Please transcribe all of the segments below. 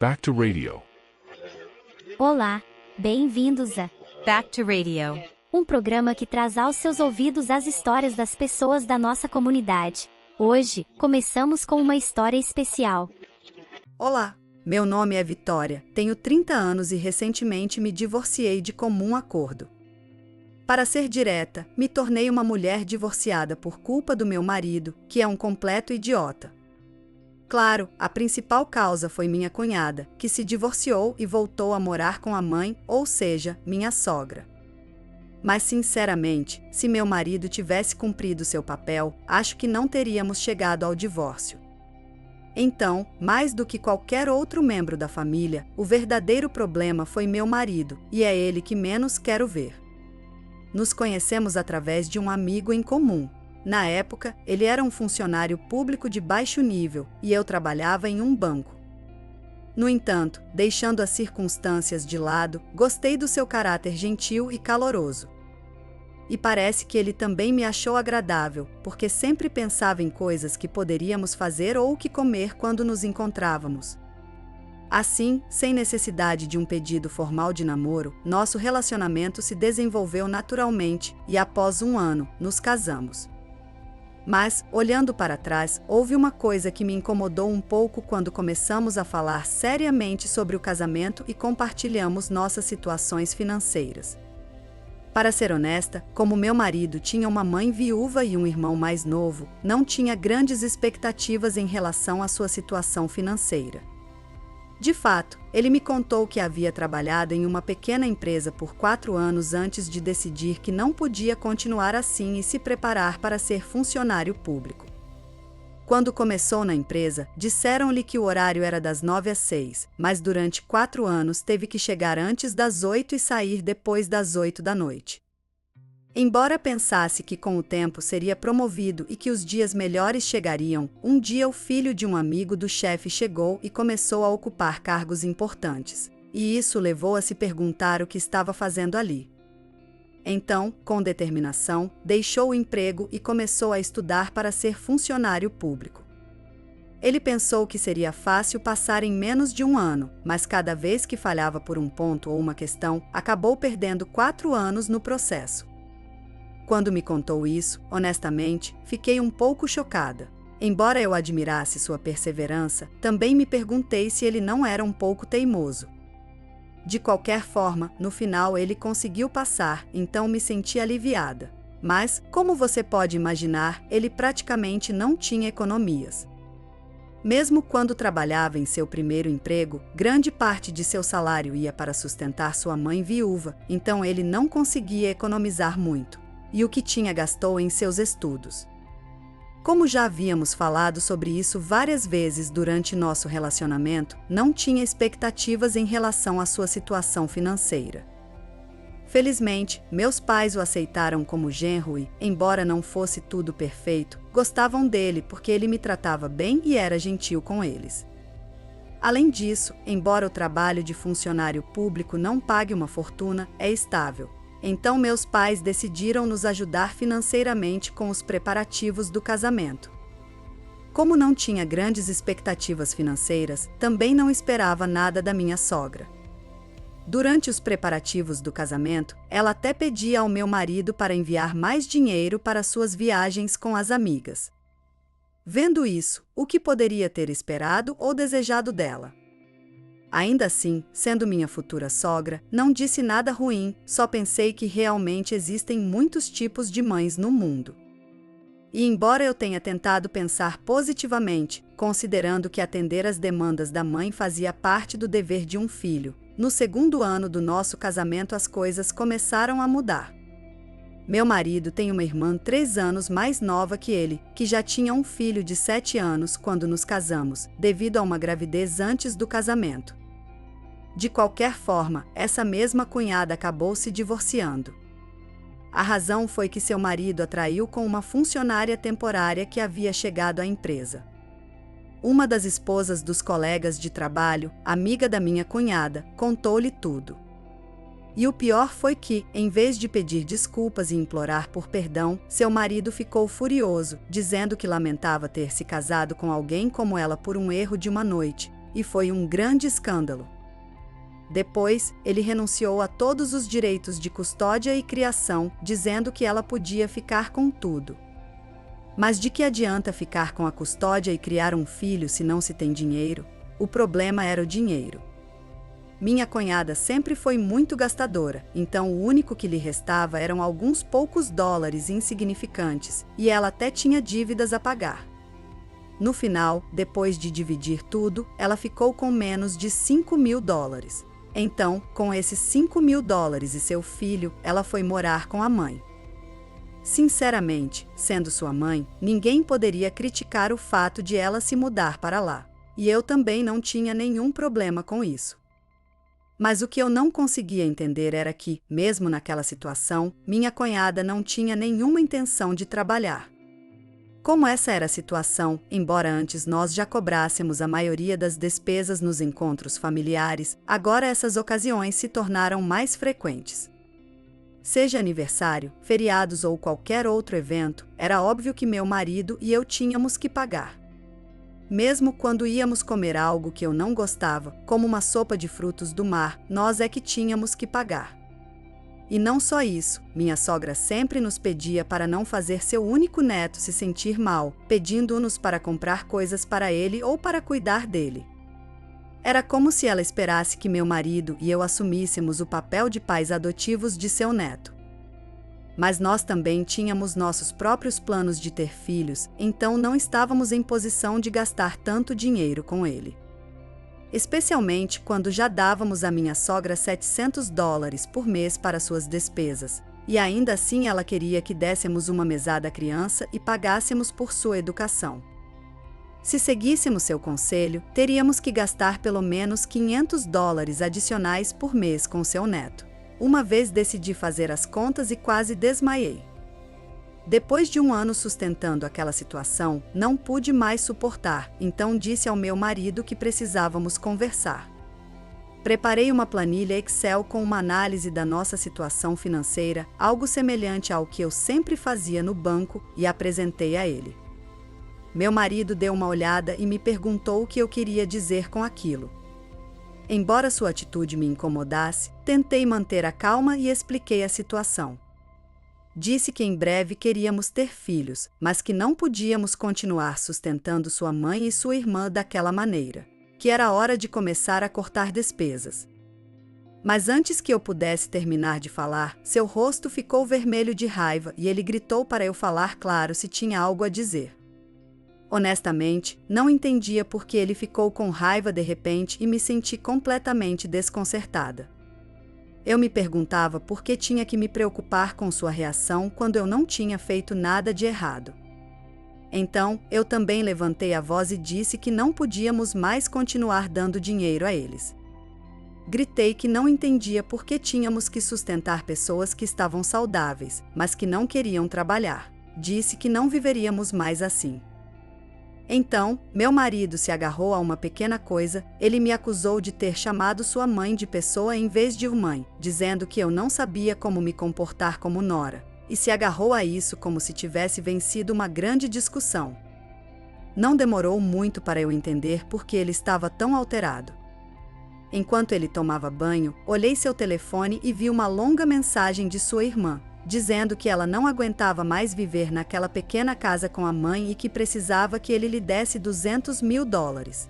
Back to Radio. Olá, bem-vindos a Back to Radio, um programa que traz aos seus ouvidos as histórias das pessoas da nossa comunidade. Hoje, começamos com uma história especial. Olá, meu nome é Vitória, tenho 30 anos e recentemente me divorciei de comum acordo. Para ser direta, me tornei uma mulher divorciada por culpa do meu marido, que é um completo idiota. Claro, a principal causa foi minha cunhada, que se divorciou e voltou a morar com a mãe, ou seja, minha sogra. Mas sinceramente, se meu marido tivesse cumprido seu papel, acho que não teríamos chegado ao divórcio. Então, mais do que qualquer outro membro da família, o verdadeiro problema foi meu marido, e é ele que menos quero ver. Nos conhecemos através de um amigo em comum. Na época, ele era um funcionário público de baixo nível e eu trabalhava em um banco. No entanto, deixando as circunstâncias de lado, gostei do seu caráter gentil e caloroso. E parece que ele também me achou agradável, porque sempre pensava em coisas que poderíamos fazer ou que comer quando nos encontrávamos. Assim, sem necessidade de um pedido formal de namoro, nosso relacionamento se desenvolveu naturalmente e, após um ano, nos casamos. Mas, olhando para trás, houve uma coisa que me incomodou um pouco quando começamos a falar seriamente sobre o casamento e compartilhamos nossas situações financeiras. Para ser honesta, como meu marido tinha uma mãe viúva e um irmão mais novo, não tinha grandes expectativas em relação à sua situação financeira. De fato, ele me contou que havia trabalhado em uma pequena empresa por 4 anos antes de decidir que não podia continuar assim e se preparar para ser funcionário público. Quando começou na empresa, disseram-lhe que o horário era das 9 às 6, mas durante 4 anos teve que chegar antes das 8 e sair depois das 8 da noite. Embora pensasse que com o tempo seria promovido e que os dias melhores chegariam, um dia o filho de um amigo do chefe chegou e começou a ocupar cargos importantes, e isso levou a se perguntar o que estava fazendo ali. Então, com determinação, deixou o emprego e começou a estudar para ser funcionário público. Ele pensou que seria fácil passar em menos de um ano, mas cada vez que falhava por um ponto ou uma questão, acabou perdendo 4 anos no processo. Quando me contou isso, honestamente, fiquei um pouco chocada. Embora eu admirasse sua perseverança, também me perguntei se ele não era um pouco teimoso. De qualquer forma, no final ele conseguiu passar, então me senti aliviada. Mas, como você pode imaginar, ele praticamente não tinha economias. Mesmo quando trabalhava em seu primeiro emprego, grande parte de seu salário ia para sustentar sua mãe viúva, então ele não conseguia economizar muito. E o que tinha gastou em seus estudos. Como já havíamos falado sobre isso várias vezes durante nosso relacionamento, não tinha expectativas em relação à sua situação financeira. Felizmente, meus pais o aceitaram como genro e, embora não fosse tudo perfeito, gostavam dele porque ele me tratava bem e era gentil com eles. Além disso, embora o trabalho de funcionário público não pague uma fortuna, é estável. Então meus pais decidiram nos ajudar financeiramente com os preparativos do casamento. Como não tinha grandes expectativas financeiras, também não esperava nada da minha sogra. Durante os preparativos do casamento, ela até pedia ao meu marido para enviar mais dinheiro para suas viagens com as amigas. Vendo isso, o que poderia ter esperado ou desejado dela? Ainda assim, sendo minha futura sogra, não disse nada ruim, só pensei que realmente existem muitos tipos de mães no mundo. E embora eu tenha tentado pensar positivamente, considerando que atender às demandas da mãe fazia parte do dever de um filho, no segundo ano do nosso casamento as coisas começaram a mudar. Meu marido tem uma irmã 3 anos mais nova que ele, que já tinha um filho de 7 anos quando nos casamos, devido a uma gravidez antes do casamento. De qualquer forma, essa mesma cunhada acabou se divorciando. A razão foi que seu marido a traiu com uma funcionária temporária que havia chegado à empresa. Uma das esposas dos colegas de trabalho, amiga da minha cunhada, contou-lhe tudo. E o pior foi que, em vez de pedir desculpas e implorar por perdão, seu marido ficou furioso, dizendo que lamentava ter se casado com alguém como ela por um erro de uma noite, e foi um grande escândalo. Depois, ele renunciou a todos os direitos de custódia e criação, dizendo que ela podia ficar com tudo. Mas de que adianta ficar com a custódia e criar um filho se não se tem dinheiro? O problema era o dinheiro. Minha cunhada sempre foi muito gastadora, então o único que lhe restava eram alguns poucos dólares insignificantes, e ela até tinha dívidas a pagar. No final, depois de dividir tudo, ela ficou com menos de $5.000. Então, com esses $5.000 e seu filho, ela foi morar com a mãe. Sinceramente, sendo sua mãe, ninguém poderia criticar o fato de ela se mudar para lá. E eu também não tinha nenhum problema com isso. Mas o que eu não conseguia entender era que, mesmo naquela situação, minha cunhada não tinha nenhuma intenção de trabalhar. Como essa era a situação, embora antes nós já cobrássemos a maioria das despesas nos encontros familiares, agora essas ocasiões se tornaram mais frequentes. Seja aniversário, feriados ou qualquer outro evento, era óbvio que meu marido e eu tínhamos que pagar. Mesmo quando íamos comer algo que eu não gostava, como uma sopa de frutos do mar, nós é que tínhamos que pagar. E não só isso, minha sogra sempre nos pedia para não fazer seu único neto se sentir mal, pedindo-nos para comprar coisas para ele ou para cuidar dele. Era como se ela esperasse que meu marido e eu assumíssemos o papel de pais adotivos de seu neto. Mas nós também tínhamos nossos próprios planos de ter filhos, então não estávamos em posição de gastar tanto dinheiro com ele. Especialmente quando já dávamos à minha sogra $700 por mês para suas despesas, e ainda assim ela queria que dessemos uma mesada à criança e pagássemos por sua educação. Se seguíssemos seu conselho, teríamos que gastar pelo menos $500 adicionais por mês com seu neto. Uma vez decidi fazer as contas e quase desmaiei. Depois de um ano sustentando aquela situação, não pude mais suportar, então disse ao meu marido que precisávamos conversar. Preparei uma planilha Excel com uma análise da nossa situação financeira, algo semelhante ao que eu sempre fazia no banco, e apresentei a ele. Meu marido deu uma olhada e me perguntou o que eu queria dizer com aquilo. Embora sua atitude me incomodasse, tentei manter a calma e expliquei a situação. Disse que em breve queríamos ter filhos, mas que não podíamos continuar sustentando sua mãe e sua irmã daquela maneira, que era hora de começar a cortar despesas. Mas antes que eu pudesse terminar de falar, seu rosto ficou vermelho de raiva e ele gritou para eu falar claro se tinha algo a dizer. Honestamente, não entendia por que ele ficou com raiva de repente e me senti completamente desconcertada. Eu me perguntava por que tinha que me preocupar com sua reação quando eu não tinha feito nada de errado. Então, eu também levantei a voz e disse que não podíamos mais continuar dando dinheiro a eles. Gritei que não entendia por que tínhamos que sustentar pessoas que estavam saudáveis, mas que não queriam trabalhar. Disse que não viveríamos mais assim. Então, meu marido se agarrou a uma pequena coisa, ele me acusou de ter chamado sua mãe de pessoa em vez de mãe, dizendo que eu não sabia como me comportar como nora, e se agarrou a isso como se tivesse vencido uma grande discussão. Não demorou muito para eu entender por que ele estava tão alterado. Enquanto ele tomava banho, olhei seu telefone e vi uma longa mensagem de sua irmã, dizendo que ela não aguentava mais viver naquela pequena casa com a mãe e que precisava que ele lhe desse $200.000.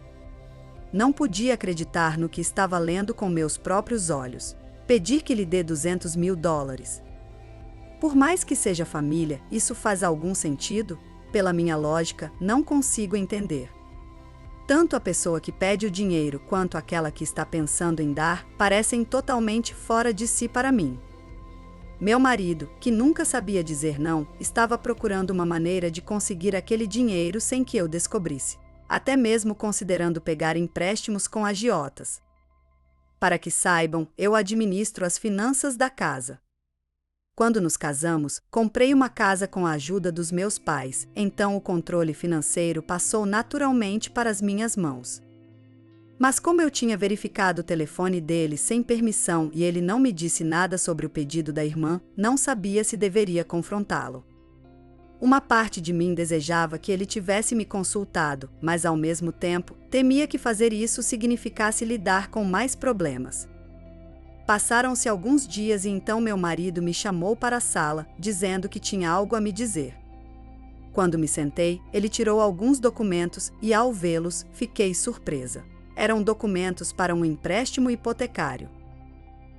Não podia acreditar no que estava lendo com meus próprios olhos. Pedir que lhe dê $200.000. Por mais que seja família, isso faz algum sentido? Pela minha lógica, não consigo entender. Tanto a pessoa que pede o dinheiro quanto aquela que está pensando em dar parecem totalmente fora de si para mim. Meu marido, que nunca sabia dizer não, estava procurando uma maneira de conseguir aquele dinheiro sem que eu descobrisse, até mesmo considerando pegar empréstimos com agiotas. Para que saibam, eu administro as finanças da casa. Quando nos casamos, comprei uma casa com a ajuda dos meus pais, então o controle financeiro passou naturalmente para as minhas mãos. Mas como eu tinha verificado o telefone dele sem permissão e ele não me disse nada sobre o pedido da irmã, não sabia se deveria confrontá-lo. Uma parte de mim desejava que ele tivesse me consultado, mas ao mesmo tempo, temia que fazer isso significasse lidar com mais problemas. Passaram-se alguns dias e então meu marido me chamou para a sala, dizendo que tinha algo a me dizer. Quando me sentei, ele tirou alguns documentos e, ao vê-los, fiquei surpresa. Eram documentos para um empréstimo hipotecário.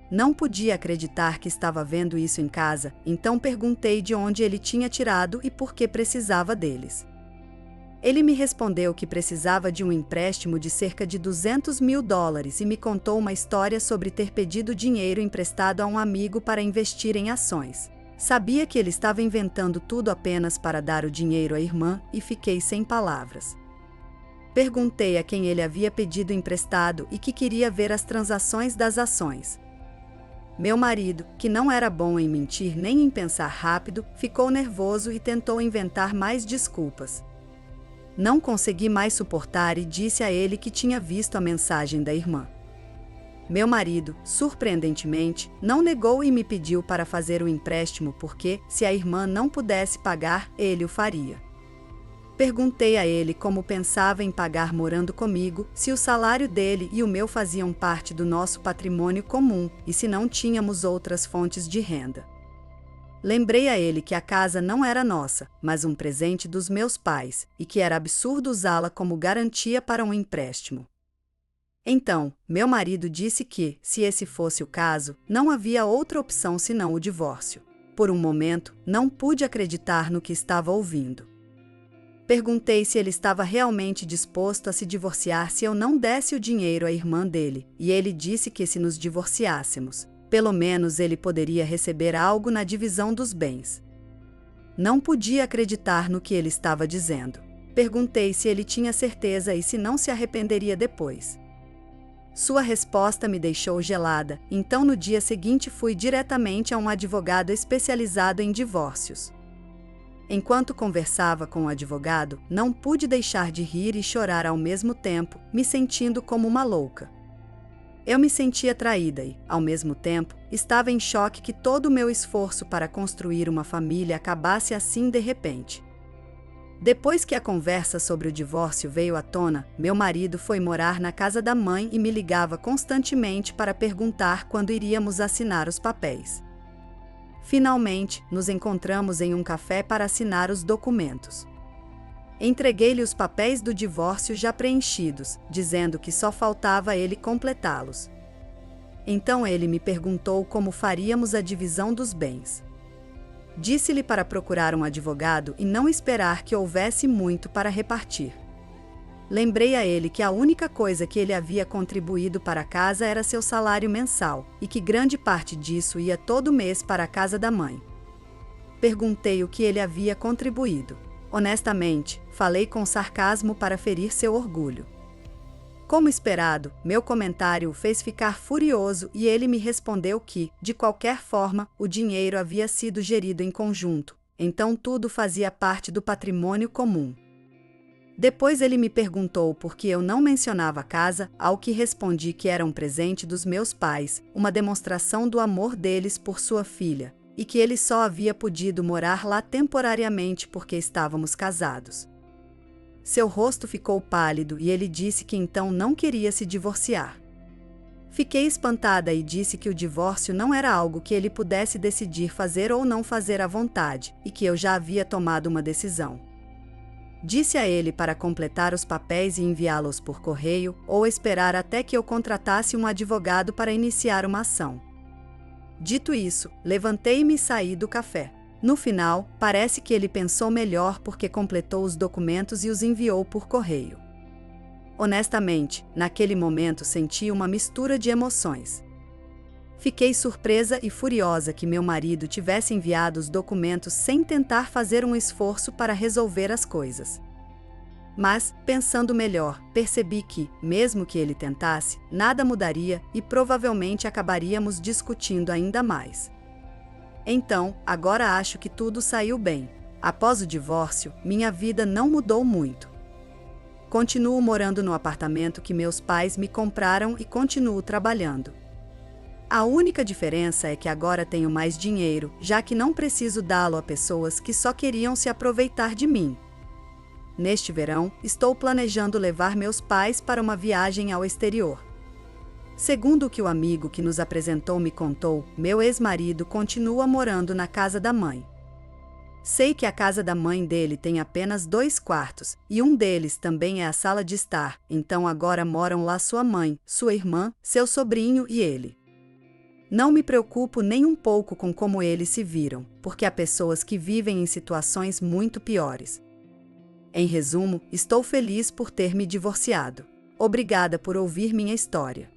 Não podia acreditar que estava vendo isso em casa, então perguntei de onde ele tinha tirado e por que precisava deles. Ele me respondeu que precisava de um empréstimo de cerca de $200 mil e me contou uma história sobre ter pedido dinheiro emprestado a um amigo para investir em ações. Sabia que ele estava inventando tudo apenas para dar o dinheiro à irmã e fiquei sem palavras. Perguntei a quem ele havia pedido emprestado e que queria ver as transações das ações. Meu marido, que não era bom em mentir nem em pensar rápido, ficou nervoso e tentou inventar mais desculpas. Não consegui mais suportar e disse a ele que tinha visto a mensagem da irmã. Meu marido, surpreendentemente, não negou e me pediu para fazer o empréstimo porque, se a irmã não pudesse pagar, ele o faria. Perguntei a ele como pensava em pagar morando comigo, se o salário dele e o meu faziam parte do nosso patrimônio comum e se não tínhamos outras fontes de renda. Lembrei a ele que a casa não era nossa, mas um presente dos meus pais, e que era absurdo usá-la como garantia para um empréstimo. Então, meu marido disse que, se esse fosse o caso, não havia outra opção senão o divórcio. Por um momento, não pude acreditar no que estava ouvindo. Perguntei se ele estava realmente disposto a se divorciar se eu não desse o dinheiro à irmã dele, e ele disse que se nos divorciássemos, pelo menos ele poderia receber algo na divisão dos bens. Não podia acreditar no que ele estava dizendo. Perguntei se ele tinha certeza e se não se arrependeria depois. Sua resposta me deixou gelada, então no dia seguinte fui diretamente a um advogado especializado em divórcios. Enquanto conversava com o advogado, não pude deixar de rir e chorar ao mesmo tempo, me sentindo como uma louca. Eu me sentia traída e, ao mesmo tempo, estava em choque que todo o meu esforço para construir uma família acabasse assim de repente. Depois que a conversa sobre o divórcio veio à tona, meu marido foi morar na casa da mãe e me ligava constantemente para perguntar quando iríamos assinar os papéis. Finalmente, nos encontramos em um café para assinar os documentos. Entreguei-lhe os papéis do divórcio já preenchidos, dizendo que só faltava ele completá-los. Então ele me perguntou como faríamos a divisão dos bens. Disse-lhe para procurar um advogado e não esperar que houvesse muito para repartir. Lembrei a ele que a única coisa que ele havia contribuído para a casa era seu salário mensal, e que grande parte disso ia todo mês para a casa da mãe. Perguntei o que ele havia contribuído. Honestamente, falei com sarcasmo para ferir seu orgulho. Como esperado, meu comentário o fez ficar furioso e ele me respondeu que, de qualquer forma, o dinheiro havia sido gerido em conjunto, então tudo fazia parte do patrimônio comum. Depois ele me perguntou por que eu não mencionava a casa, ao que respondi que era um presente dos meus pais, uma demonstração do amor deles por sua filha, e que ele só havia podido morar lá temporariamente porque estávamos casados. Seu rosto ficou pálido e ele disse que então não queria se divorciar. Fiquei espantada e disse que o divórcio não era algo que ele pudesse decidir fazer ou não fazer à vontade, e que eu já havia tomado uma decisão. Disse a ele para completar os papéis e enviá-los por correio, ou esperar até que eu contratasse um advogado para iniciar uma ação. Dito isso, levantei-me e saí do café. No final, parece que ele pensou melhor porque completou os documentos e os enviou por correio. Honestamente, naquele momento senti uma mistura de emoções. Fiquei surpresa e furiosa que meu marido tivesse enviado os documentos sem tentar fazer um esforço para resolver as coisas. Mas, pensando melhor, percebi que, mesmo que ele tentasse, nada mudaria e provavelmente acabaríamos discutindo ainda mais. Então, agora acho que tudo saiu bem. Após o divórcio, minha vida não mudou muito. Continuo morando no apartamento que meus pais me compraram e continuo trabalhando. A única diferença é que agora tenho mais dinheiro, já que não preciso dá-lo a pessoas que só queriam se aproveitar de mim. Neste verão, estou planejando levar meus pais para uma viagem ao exterior. Segundo o que o amigo que nos apresentou me contou, meu ex-marido continua morando na casa da mãe. Sei que a casa da mãe dele tem apenas 2 quartos, e um deles também é a sala de estar, então agora moram lá sua mãe, sua irmã, seu sobrinho e ele. Não me preocupo nem um pouco com como eles se viram, porque há pessoas que vivem em situações muito piores. Em resumo, estou feliz por ter me divorciado. Obrigada por ouvir minha história.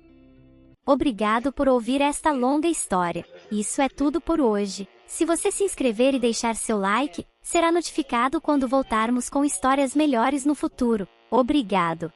Obrigado por ouvir esta longa história. Isso é tudo por hoje. Se você se inscrever e deixar seu like, será notificado quando voltarmos com histórias melhores no futuro. Obrigado!